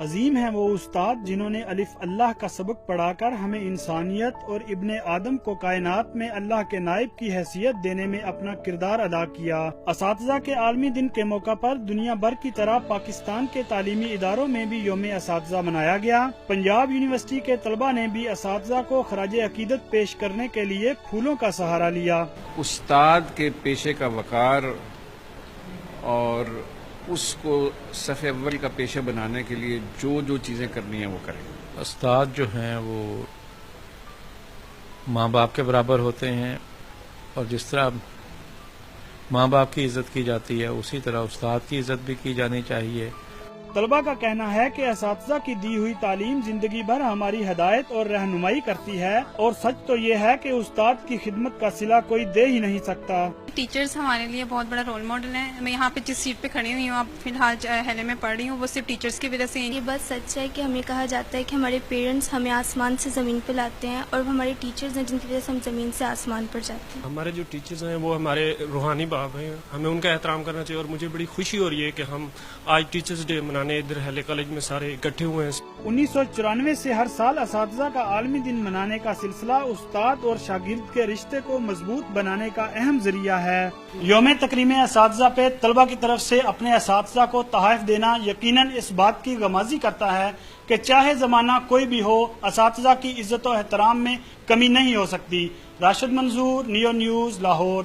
عظیم ہیں وہ استاد جنہوں نے الف اللہ کا سبق پڑھا کر ہمیں انسانیت اور ابن آدم کو کائنات میں اللہ کے نائب کی حیثیت دینے میں اپنا کردار ادا کیا۔ اساتذہ کے عالمی دن کے موقع پر دنیا بھر کی طرح پاکستان کے تعلیمی اداروں میں بھی یوم اساتذہ منایا گیا۔ پنجاب یونیورسٹی کے طلبہ نے بھی اساتذہ کو خراج عقیدت پیش کرنے کے لیے پھولوں کا سہارا لیا۔ استاد کے پیشے کا وقار اور اس کو صف اول کا پیشہ بنانے کے لیے جو چیزیں کرنی ہیں وہ کریں۔ استاد جو ہیں وہ ماں باپ کے برابر ہوتے ہیں، اور جس طرح ماں باپ کی عزت کی جاتی ہے اسی طرح استاد کی عزت بھی کی جانی چاہیے۔ طلبہ کا کہنا ہے کہ اساتذہ کی دی ہوئی تعلیم زندگی بھر ہماری ہدایت اور رہنمائی کرتی ہے، اور سچ تو یہ ہے کہ استاد کی خدمت کا صلہ کوئی دے ہی نہیں سکتا۔ ٹیچرز ہمارے لیے بہت بڑا رول ماڈل ہیں۔ میں یہاں پہ جس سیٹ پہ کھڑی ہوئی ہوں، اب فی الحال ہیلے میں پڑھ رہی ہوں، وہ صرف ٹیچرز کی وجہ سے۔ یہ بات سچ ہے کہ ہمیں کہا جاتا ہے کہ ہمارے پیرنٹس ہمیں آسمان سے زمین پہ لاتے ہیں، اور وہ ہمارے ٹیچرز ہیں جن کی وجہ سے ہم زمین سے آسمان پر جاتے ہیں۔ ہمارے جو ٹیچرز ہیں وہ ہمارے روحانی باپ ہیں، ہمیں ان کا احترام کرنا چاہیے، اور مجھے بڑی خوشی ہو رہی ہے کہ ہم آج ٹیچرز ڈے منانے ادھر ہیلے کالج میں سارے اکٹھے ہوئے ہیں۔ 1994 سے ہر سال اساتذہ کا عالمی دن منانے کا سلسلہ استاد اور شاگرد کے رشتے کو مضبوط بنانے کا اہم ذریعہ ہے۔ یوم تکریم اساتذہ پہ طلبہ کی طرف سے اپنے اساتذہ کو تحائف دینا یقیناً اس بات کی غمازی کرتا ہے کہ چاہے زمانہ کوئی بھی ہو، اساتذہ کی عزت و احترام میں کمی نہیں ہو سکتی۔ راشد منظور، نیو نیوز، لاہور۔